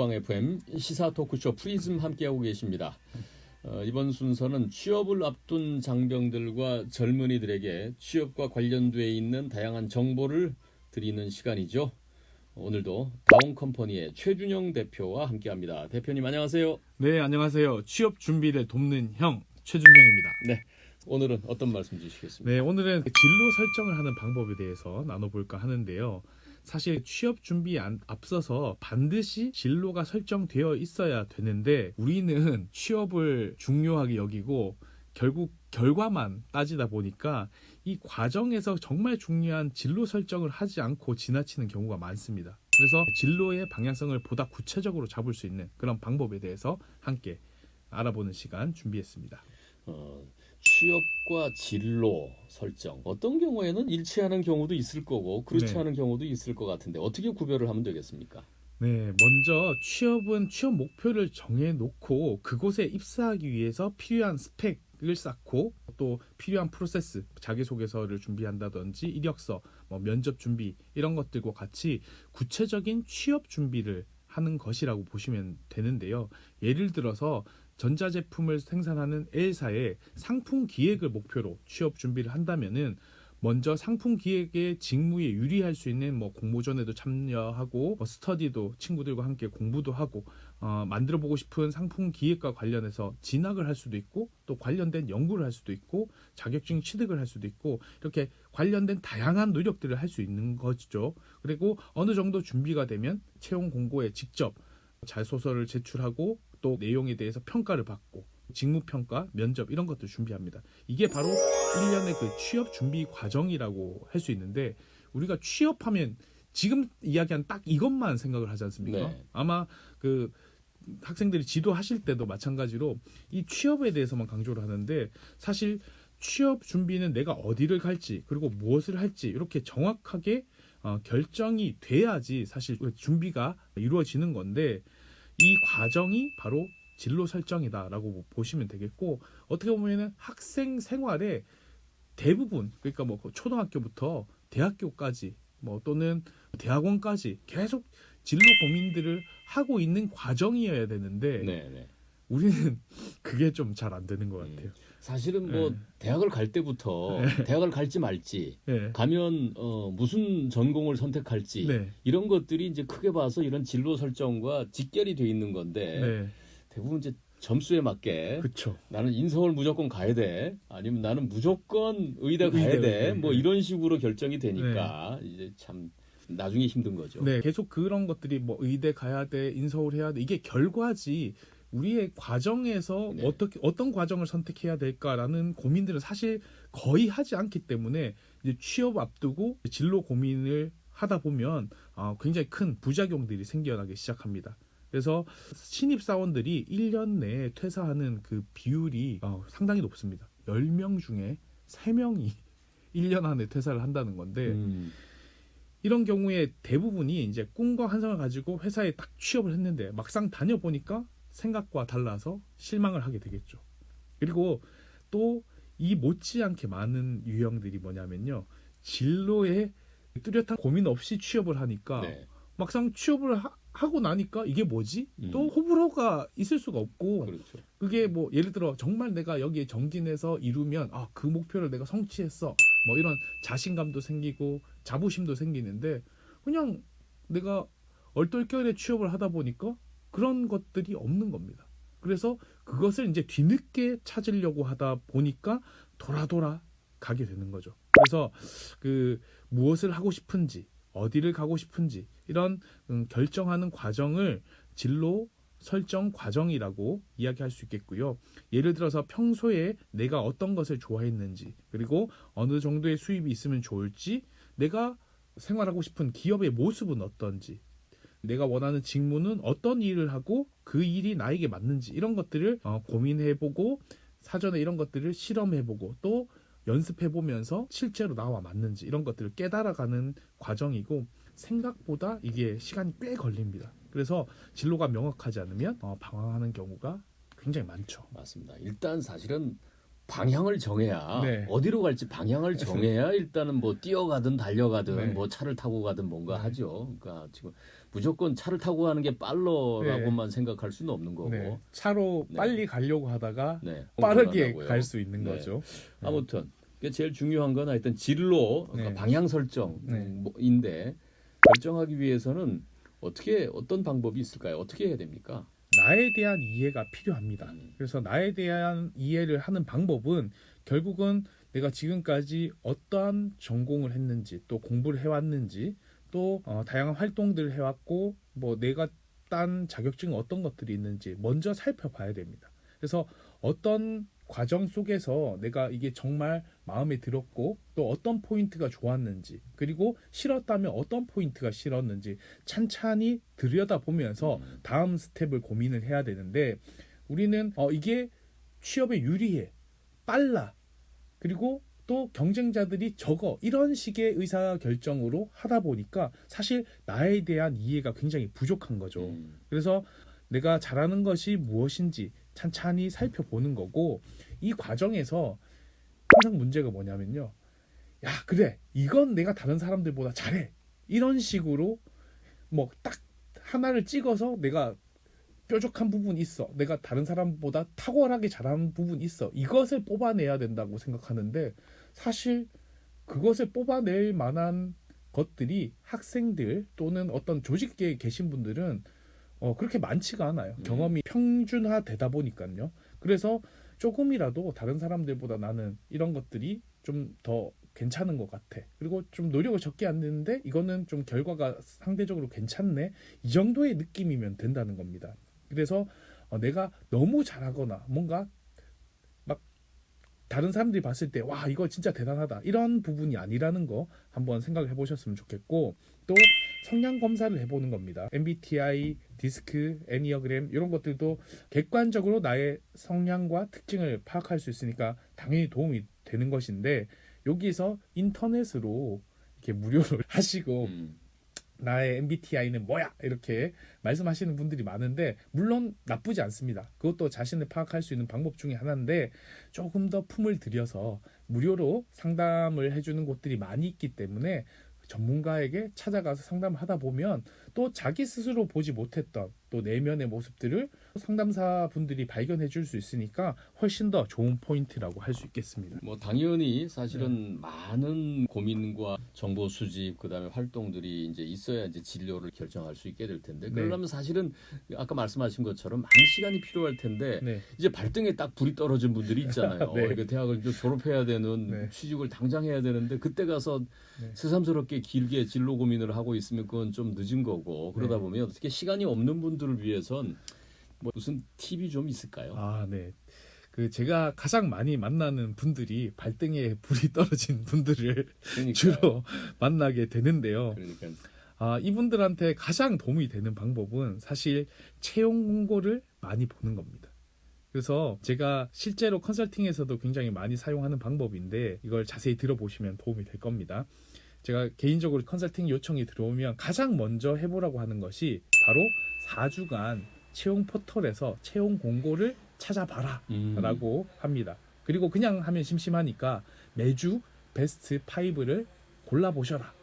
빵 FM 시사 토크쇼 프리즘 함께하고 계십니다. 이번 순서는 취업을 앞둔 장병들과 젊은이들에게 취업과 관련돼 있는 다양한 정보를 드리는 시간이죠. 오늘도 다운컴퍼니의 최준영 대표와 함께합니다. 대표님 안녕하세요. 네, 안녕하세요. 취업 준비를 돕는 형 최준형입니다. 네, 오늘은 어떤 말씀 주시겠습니까? 네, 오늘은 진로 설정을 하는 방법에 대해서 나눠볼까 하는데요. 사실 취업 준비에 앞서서 반드시 진로가 설정되어 있어야 되는데 우리는 취업을 중요하게 여기고 결국 결과만 따지다 보니까 이 과정에서 정말 중요한 진로 설정을 하지 않고 지나치는 경우가 많습니다. 그래서 진로의 방향성을 보다 구체적으로 잡을 수 있는 그런 방법에 대해서 함께 알아보는 시간 준비했습니다. 취업과 진로 설정 어떤 경우에는 일치하는 경우도 있을 거고 그렇지 않은 경우도 있을 것 같은데 어떻게 구별을 하면 되겠습니까? 네, 먼저 취업은 취업 목표를 정해놓고 그곳에 입사하기 위해서 필요한 스펙을 쌓고 또 필요한 프로세스, 자기소개서를 준비한다든지 이력서, 면접 준비 이런 것들과 같이 구체적인 취업 준비를 하는 것이라고 보시면 되는데요. 예를 들어서 전자제품을 생산하는 L사의 상품 기획을 목표로 취업 준비를 한다면은 먼저 상품 기획의 직무에 유리할 수 있는 공모전에도 참여하고 스터디도 친구들과 함께 공부도 하고 만들어보고 싶은 상품 기획과 관련해서 진학을 할 수도 있고 또 관련된 연구를 할 수도 있고 자격증 취득을 할 수도 있고 이렇게 관련된 다양한 노력들을 할 수 있는 거죠. 그리고 어느 정도 준비가 되면 채용 공고에 직접 자소서를 제출하고 또 내용에 대해서 평가를 받고 직무평가, 면접 이런 것들 준비합니다. 이게 바로 1년의 그 취업 준비 과정이라고 할 수 있는데 우리가 취업하면 지금 이야기한 딱 이것만 생각을 하지 않습니까? 네. 아마 그 학생들이 지도하실 때도 마찬가지로 이 취업에 대해서만 강조를 하는데 사실 취업 준비는 내가 어디를 갈지 그리고 무엇을 할지 이렇게 정확하게 결정이 돼야지 사실 준비가 이루어지는 건데 이 과정이 바로 진로 설정이다라고 보시면 되겠고 어떻게 보면은 학생 생활의 대부분 그러니까 초등학교부터 대학교까지 또는 대학원까지 계속 진로 고민들을 하고 있는 과정이어야 되는데 네네. 우리는 그게 좀 잘 안 되는 것 같아요. 사실은 네. 대학을 갈 때부터 대학을 갈지 말지 네. 가면 무슨 전공을 선택할지 네. 이런 것들이 이제 크게 봐서 이런 진로 설정과 직결이 돼 있는 건데 네. 대부분 이제 점수에 맞게 그렇죠. 나는 인서울 무조건 가야 돼 아니면 나는 무조건 의대 가야 돼 네. 이런 식으로 결정이 되니까 이제 참 나중에 힘든 거죠. 네, 계속 그런 것들이 의대 가야 돼, 인서울 해야 돼 이게 결과지. 우리의 과정에서 네. 어떤 과정을 선택해야 될까라는 고민들을 사실 거의 하지 않기 때문에 이제 취업 앞두고 진로 고민을 하다 보면 굉장히 큰 부작용들이 생겨나기 시작합니다. 그래서 신입사원들이 1년 내에 퇴사하는 그 비율이 상당히 높습니다. 10명 중에 3명이 1년 안에 퇴사를 한다는 건데 이런 경우에 대부분이 이제 꿈과 환상을 가지고 회사에 딱 취업을 했는데 막상 다녀보니까 생각과 달라서 실망을 하게 되겠죠. 그리고 또 이 못지않게 많은 유형들이 뭐냐면요. 진로에 뚜렷한 고민 없이 취업을 하니까 네. 막상 취업을 하고 나니까 이게 뭐지? 또 호불호가 있을 수가 없고 그렇죠. 그게 예를 들어 정말 내가 여기에 정진해서 이루면 그 목표를 내가 성취했어. 이런 자신감도 생기고 자부심도 생기는데 그냥 내가 얼떨결에 취업을 하다 보니까 그런 것들이 없는 겁니다. 그래서 그것을 이제 뒤늦게 찾으려고 하다 보니까 돌아 가게 되는 거죠. 그래서 무엇을 하고 싶은지, 어디를 가고 싶은지 이런 결정하는 과정을 진로 설정 과정이라고 이야기할 수 있겠고요. 예를 들어서 평소에 내가 어떤 것을 좋아했는지 그리고 어느 정도의 수입이 있으면 좋을지 내가 생활하고 싶은 기업의 모습은 어떤지 내가 원하는 직무는 어떤 일을 하고 그 일이 나에게 맞는지 이런 것들을 고민해보고 사전에 이런 것들을 실험해보고 또 연습해보면서 실제로 나와 맞는지 이런 것들을 깨달아가는 과정이고 생각보다 이게 시간이 꽤 걸립니다. 그래서 진로가 명확하지 않으면 방황하는 경우가 굉장히 많죠. 맞습니다. 일단 사실은 방향을 정해야 네. 어디로 갈지 방향을 정해야 일단은 뛰어가든 달려가든 네. 차를 타고 가든 뭔가 네. 하죠. 그러니까 지금 무조건 차를 타고 가는 게 빨러라고만 생각할 수는 없는 거고. 네. 차로 네. 빨리 가려고 하다가 네. 빠르게 공부를 갈 수 있는 네. 거죠. 아무튼 그게 제일 중요한 건 하여튼 진로, 그러니까 네. 방향 네. 설정인데 결정하기 위해서는 어떤 방법이 있을까요? 어떻게 해야 됩니까? 나에 대한 이해가 필요합니다. 그래서 나에 대한 이해를 하는 방법은 결국은 내가 지금까지 어떠한 전공을 했는지, 또 공부를 해왔는지, 또 다양한 활동들을 해왔고, 뭐 내가 딴 자격증 어떤 것들이 있는지 먼저 살펴봐야 됩니다. 그래서 어떤 과정 속에서 내가 이게 정말 마음에 들었고, 또 어떤 포인트가 좋았는지, 그리고 싫었다면 어떤 포인트가 싫었는지 찬찬히 들여다보면서 다음 스텝을 고민을 해야 되는데, 우리는 이게 취업에 유리해, 빨라, 그리고 또 경쟁자들이 적어, 이런 식의 의사결정으로 하다 보니까 사실 나에 대한 이해가 굉장히 부족한 거죠. 그래서 내가 잘하는 것이 무엇인지 찬찬히 살펴보는 거고, 이 과정에서 항상 문제가 뭐냐면요, 야 그래 이건 내가 다른 사람들보다 잘해, 이런 식으로 뭐 딱 하나를 찍어서 내가 뾰족한 부분이 있어, 내가 다른 사람보다 탁월하게 잘하는 부분이 있어, 이것을 뽑아내야 된다고 생각하는데, 사실 그것을 뽑아낼 만한 것들이 학생들 또는 어떤 조직계에 계신 분들은 그렇게 많지가 않아요. 경험이 평준화되다 보니까요. 그래서 조금이라도 다른 사람들보다 나는 이런 것들이 좀 더 괜찮은 것 같아, 그리고 좀 노력을 적게 안 했는데 이거는 좀 결과가 상대적으로 괜찮네, 이 정도의 느낌이면 된다는 겁니다. 그래서 내가 너무 잘하거나 뭔가 막 다른 사람들이 봤을 때 와 이거 진짜 대단하다, 이런 부분이 아니라는 거 한번 생각을 해보셨으면 좋겠고, 또 성향 검사를 해보는 겁니다. MBTI, 디스크, 애니어그램 이런 것들도 객관적으로 나의 성향과 특징을 파악할 수 있으니까 당연히 도움이 되는 것인데, 여기서 인터넷으로 이렇게 무료로 하시고 나의 MBTI는 뭐야 이렇게 말씀하시는 분들이 많은데, 물론 나쁘지 않습니다. 그것도 자신을 파악할 수 있는 방법 중에 하나인데, 조금 더 품을 들여서 무료로 상담을 해주는 곳들이 많이 있기 때문에 전문가에게 찾아가서 상담을 하다 보면 또 자기 스스로 보지 못했던 또 내면의 모습들을 상담사 분들이 발견해 줄 수 있으니까 훨씬 더 좋은 포인트라고 할 수 있겠습니다. 뭐 당연히 사실은 많은 고민과 정보 수집, 그다음에 활동들이 이제 있어야 이제 진로를 결정할 수 있게 될 텐데, 그러려면 사실은 아까 말씀하신 것처럼 많은 시간이 필요할 텐데 이제 발등에 딱 불이 떨어진 분들이 있잖아요. 이거 대학을 이제 졸업해야 되는, 취직을 당장 해야 되는데 그때 가서 새삼스럽게 길게 진로 고민을 하고 있으면 그건 좀 늦은 거고, 그러다 보면 어떻게 시간이 없는 분들을 위해선 뭐 무슨 팁이 좀 있을까요? 네. 제가 가장 많이 만나는 분들이 발등에 불이 떨어진 분들을 주로 만나게 되는데요. 이분들한테 가장 도움이 되는 방법은 사실 채용 공고를 많이 보는 겁니다. 그래서 제가 실제로 컨설팅에서도 굉장히 많이 사용하는 방법인데, 이걸 자세히 들어보시면 도움이 될 겁니다. 제가 개인적으로 컨설팅 요청이 들어오면 가장 먼저 해보라고 하는 것이 바로 4주간 채용 포털에서 채용 공고를 찾아봐라 라고 합니다. 그리고 그냥 하면 심심하니까 매주 베스트 5를 골라보셔라,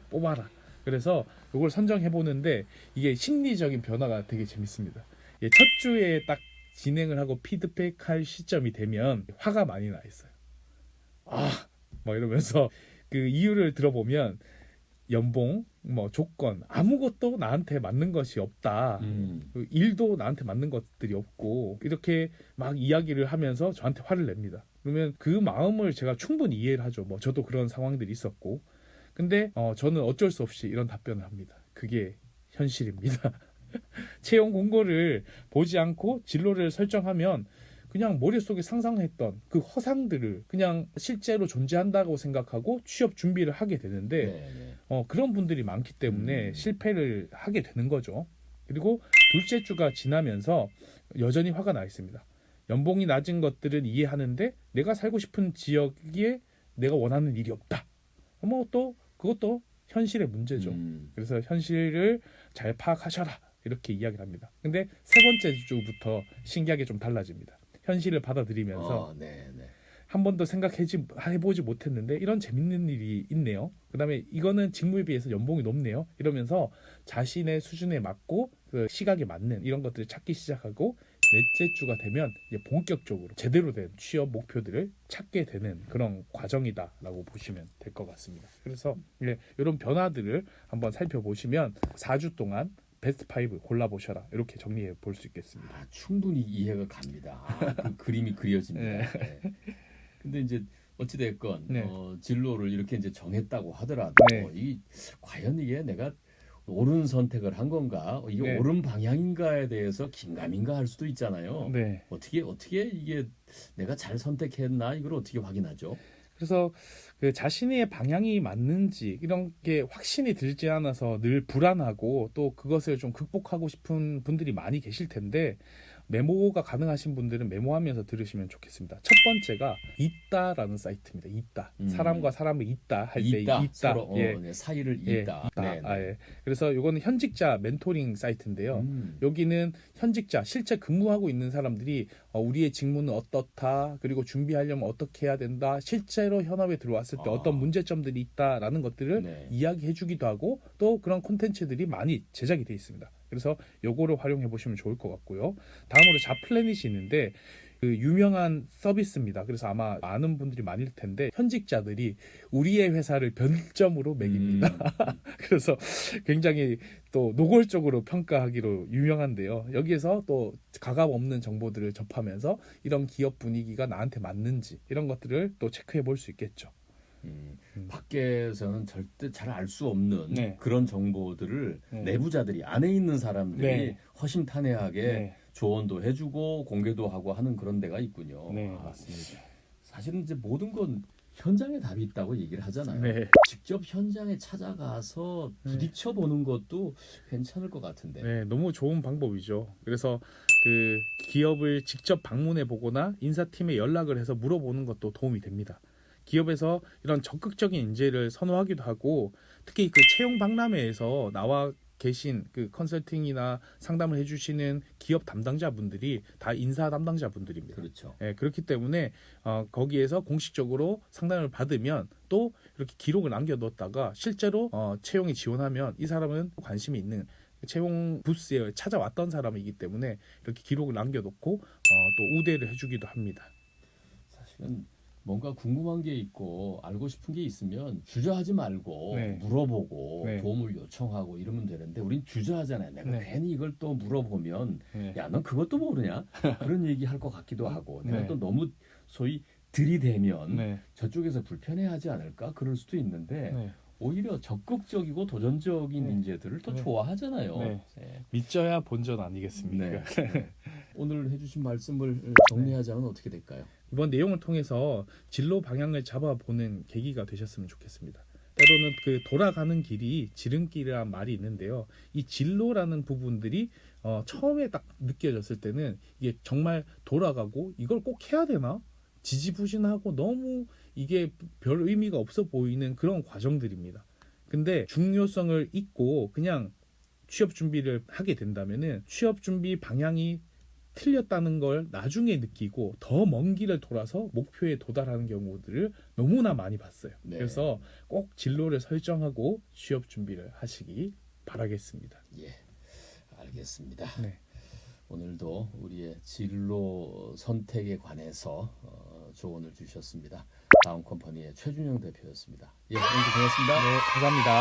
뽑아라. 그래서 이걸 선정해보는데 이게 심리적인 변화가 되게 재밌습니다. 첫 주에 딱 진행을 하고 피드백할 시점이 되면 화가 많이 나 있어요. 막 이러면서 그 이유를 들어보면 연봉, 뭐 조건, 아무것도 나한테 맞는 것이 없다. 일도 나한테 맞는 것들이 없고, 이렇게 막 이야기를 하면서 저한테 화를 냅니다. 그러면 그 마음을 제가 충분히 이해를 하죠. 뭐 저도 그런 상황들이 있었고. 근데 저는 어쩔 수 없이 이런 답변을 합니다. 그게 현실입니다. 채용 공고를 보지 않고 진로를 설정하면 그냥 머릿속에 상상했던 그 허상들을 그냥 실제로 존재한다고 생각하고 취업 준비를 하게 되는데 그런 분들이 많기 때문에 실패를 하게 되는 거죠. 그리고 둘째 주가 지나면서 여전히 화가 나 있습니다. 연봉이 낮은 것들은 이해하는데 내가 살고 싶은 지역에 내가 원하는 일이 없다. 뭐 또 그것도 현실의 문제죠. 그래서 현실을 잘 파악하셔라, 이렇게 이야기를 합니다. 근데 세 번째 주부터 신기하게 좀 달라집니다. 현실을 받아들이면서 한 번도 해보지 못했는데 이런 재밌는 일이 있네요. 그다음에 이거는 직무에 비해서 연봉이 높네요. 이러면서 자신의 수준에 맞고 그 시각에 맞는 이런 것들을 찾기 시작하고 넷째 주가 되면 이제 본격적으로 제대로 된 취업 목표들을 찾게 되는 그런 과정이다라고 보시면 될 것 같습니다. 그래서 이런 변화들을 한번 살펴보시면 4주 동안 베스트 5 골라보셔라 이렇게 정리해 볼 수 있겠습니다. 충분히 이해가 갑니다. 그 그림이 그려집니다. 네. 네. 근데 이제 어찌됐건 네. 진로를 이렇게 이제 정했다고 하더라도 네. 과연 이게 내가 옳은 선택을 한 건가? 이게 네. 옳은 방향인가에 대해서 긴가민가 할 수도 있잖아요. 네. 어떻게 이게 내가 잘 선택했나? 이걸 어떻게 확인하죠? 그래서 그 자신의 방향이 맞는지 이런 게 확신이 들지 않아서 늘 불안하고 또 그것을 좀 극복하고 싶은 분들이 많이 계실 텐데 메모가 가능하신 분들은 메모하면서 들으시면 좋겠습니다. 첫 번째가 있다라는 사이트입니다. 있다. 사람과 사람을 있다 할 때 있다. 서로 예. 사이를 예, 있다. 있다. 네, 네. 예. 그래서 이거는 현직자 멘토링 사이트인데요. 여기는 현직자 실제 근무하고 있는 사람들이 우리의 직무는 어떻다. 그리고 준비하려면 어떻게 해야 된다. 실제로 현업에 들어왔을 때 어떤 문제점들이 있다라는 것들을 네. 이야기해주기도 하고 또 그런 콘텐츠들이 많이 제작이 되어 있습니다. 그래서 요거를 활용해 보시면 좋을 것 같고요. 다음으로 자플래닛이 있는데 그 유명한 서비스입니다. 그래서 아마 아는 분들이 많을 텐데 현직자들이 우리의 회사를 별점으로 매깁니다. 그래서 굉장히 또 노골적으로 평가하기로 유명한데요. 여기에서 또 가감 없는 정보들을 접하면서 이런 기업 분위기가 나한테 맞는지 이런 것들을 또 체크해 볼 수 있겠죠. 밖에서는 절대 잘 알 수 없는 네. 그런 정보들을 네. 내부자들이 안에 있는 사람들이 네. 허심탄회하게 네. 조언도 해주고 공개도 하고 하는 그런 데가 있군요. 네, 맞습니다. 사실은 이제 모든 건 현장에 답이 있다고 얘기를 하잖아요. 네. 직접 현장에 찾아가서 부딪혀 보는 것도 괜찮을 것 같은데. 네, 너무 좋은 방법이죠. 그래서 그 기업을 직접 방문해 보거나 인사팀에 연락을 해서 물어보는 것도 도움이 됩니다. 기업에서 이런 적극적인 인재를 선호하기도 하고 특히 그 채용 박람회에서 나와 계신 그 컨설팅이나 상담을 해주시는 기업 담당자분들이 다 인사 담당자분들입니다. 그렇죠. 예, 그렇기 때문에 거기에서 공식적으로 상담을 받으면 또 이렇게 기록을 남겨뒀다가 실제로 채용에 지원하면 이 사람은 관심이 있는 채용 부스에 찾아왔던 사람이기 때문에 이렇게 기록을 남겨놓고 또 우대를 해주기도 합니다. 사실은 뭔가 궁금한 게 있고 알고 싶은 게 있으면 주저하지 말고 네. 물어보고 네. 도움을 요청하고 이러면 되는데 우린 주저하잖아요. 내가 네. 괜히 이걸 또 물어보면 네. 야, 넌 그것도 모르냐? 그런 얘기 할 것 같기도 하고 내가 네. 또 너무 소위 들이대면 네. 저쪽에서 불편해하지 않을까? 그럴 수도 있는데 네. 오히려 적극적이고 도전적인 네. 인재들을 더 네. 좋아하잖아요. 네. 네. 믿져야 본전 아니겠습니까? 네. 네. 오늘 해주신 말씀을 정리하자면 어떻게 될까요? 이번 내용을 통해서 진로 방향을 잡아보는 계기가 되셨으면 좋겠습니다. 때로는 그 돌아가는 길이 지름길이란 말이 있는데요. 이 진로라는 부분들이 처음에 딱 느껴졌을 때는 이게 정말 돌아가고 이걸 꼭 해야 되나? 지지부진하고 너무 이게 별 의미가 없어 보이는 그런 과정들입니다. 근데 중요성을 잊고 그냥 취업 준비를 하게 된다면은 취업 준비 방향이 틀렸다는 걸 나중에 느끼고 더 먼 길을 돌아서 목표에 도달하는 경우들을 너무나 많이 봤어요. 네. 그래서 꼭 진로를 설정하고 취업 준비를 하시기 바라겠습니다. 예, 알겠습니다. 네. 오늘도 우리의 진로 선택에 관해서 조언을 주셨습니다. 다운컴퍼니의 최준영 대표였습니다. 예, 오늘도 고맙습니다. 네, 감사합니다.